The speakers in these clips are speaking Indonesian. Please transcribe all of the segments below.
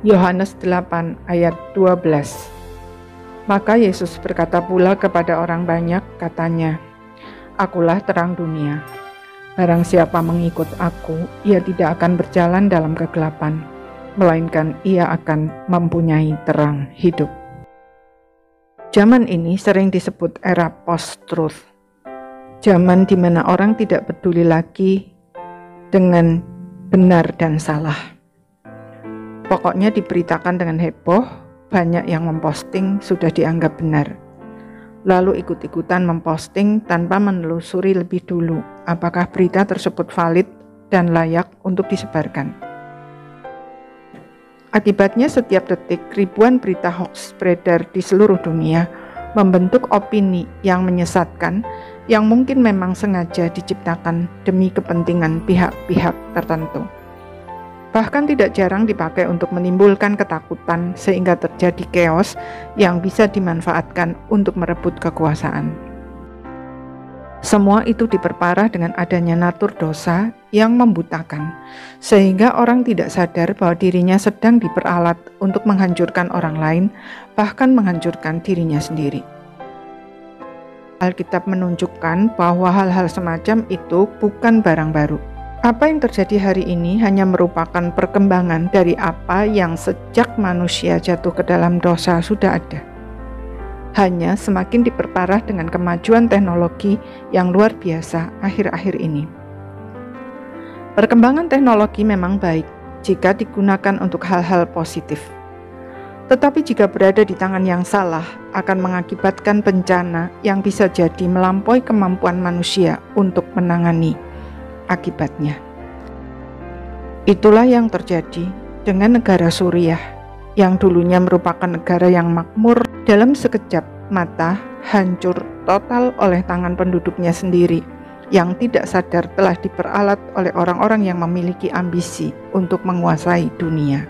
Yohanes 8 ayat 12. Maka Yesus berkata pula kepada orang banyak, katanya, "Akulah terang dunia. Barang siapa mengikut aku, ia tidak akan berjalan dalam kegelapan, melainkan ia akan mempunyai terang hidup." Zaman ini sering disebut era post-truth. Zaman di mana orang tidak peduli lagi dengan benar dan salah. Pokoknya diberitakan dengan heboh, banyak yang memposting sudah dianggap benar. Lalu ikut-ikutan memposting tanpa menelusuri lebih dulu apakah berita tersebut valid dan layak untuk disebarkan. Akibatnya setiap detik ribuan berita hoax beredar di seluruh dunia, membentuk opini yang menyesatkan, yang mungkin memang sengaja diciptakan demi kepentingan pihak-pihak tertentu. Bahkan tidak jarang dipakai untuk menimbulkan ketakutan sehingga terjadi chaos yang bisa dimanfaatkan untuk merebut kekuasaan. Semua itu diperparah dengan adanya natur dosa yang membutakan, sehingga orang tidak sadar bahwa dirinya sedang diperalat untuk menghancurkan orang lain, bahkan menghancurkan dirinya sendiri. Alkitab menunjukkan bahwa hal-hal semacam itu bukan barang baru. Apa yang terjadi hari ini hanya merupakan perkembangan dari apa yang sejak manusia jatuh ke dalam dosa sudah ada. Hanya semakin diperparah dengan kemajuan teknologi yang luar biasa akhir-akhir ini. Perkembangan teknologi memang baik jika digunakan untuk hal-hal positif. Tetapi jika berada di tangan yang salah, akan mengakibatkan bencana yang bisa jadi melampaui kemampuan manusia untuk menangani akibatnya. Itulah yang terjadi dengan negara Suriah, yang dulunya merupakan negara yang makmur, dalam sekejap mata hancur total oleh tangan penduduknya sendiri, yang tidak sadar telah diperalat oleh orang-orang yang memiliki ambisi untuk menguasai dunia.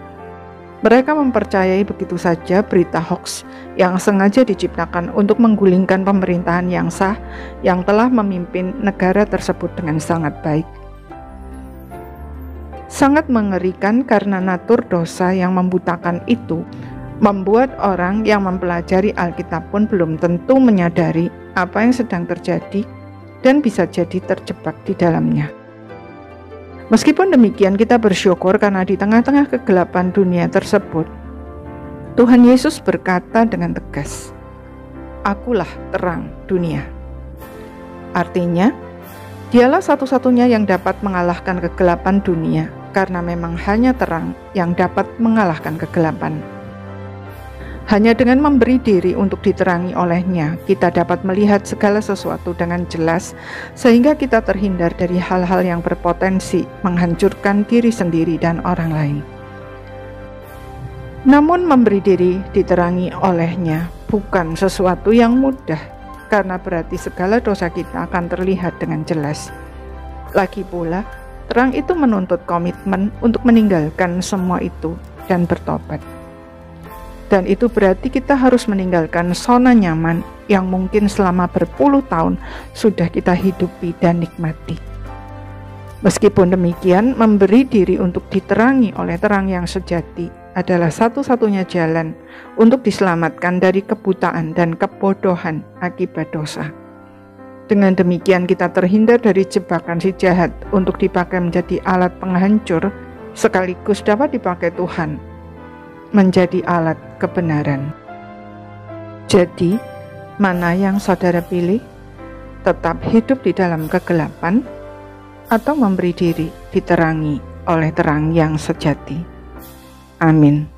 Mereka mempercayai begitu saja berita hoax yang sengaja diciptakan untuk menggulingkan pemerintahan yang sah yang telah memimpin negara tersebut dengan sangat baik. Sangat mengerikan karena natur dosa yang membutakan itu membuat orang yang mempelajari Alkitab pun belum tentu menyadari apa yang sedang terjadi dan bisa jadi terjebak di dalamnya. Meskipun demikian, kita bersyukur karena di tengah-tengah kegelapan dunia tersebut, Tuhan Yesus berkata dengan tegas, "Akulah terang dunia." Artinya, Dialah satu-satunya yang dapat mengalahkan kegelapan dunia, karena memang hanya terang yang dapat mengalahkan kegelapan. Hanya dengan memberi diri untuk diterangi olehnya, kita dapat melihat segala sesuatu dengan jelas, sehingga kita terhindar dari hal-hal yang berpotensi menghancurkan diri sendiri dan orang lain. Namun memberi diri diterangi olehnya bukan sesuatu yang mudah, karena berarti segala dosa kita akan terlihat dengan jelas. Lagi pula, terang itu menuntut komitmen untuk meninggalkan semua itu dan bertobat. Dan itu berarti kita harus meninggalkan zona nyaman yang mungkin selama berpuluh tahun sudah kita hidupi dan nikmati. Meskipun demikian, memberi diri untuk diterangi oleh terang yang sejati adalah satu-satunya jalan untuk diselamatkan dari kebutaan dan kebodohan akibat dosa. Dengan demikian kita terhindar dari jebakan si jahat untuk dipakai menjadi alat penghancur, sekaligus dapat dipakai Tuhan menjadi alat kebenaran. Jadi, mana yang saudara pilih? Tetap hidup di dalam kegelapan atau memberi diri diterangi oleh terang yang sejati? Amin.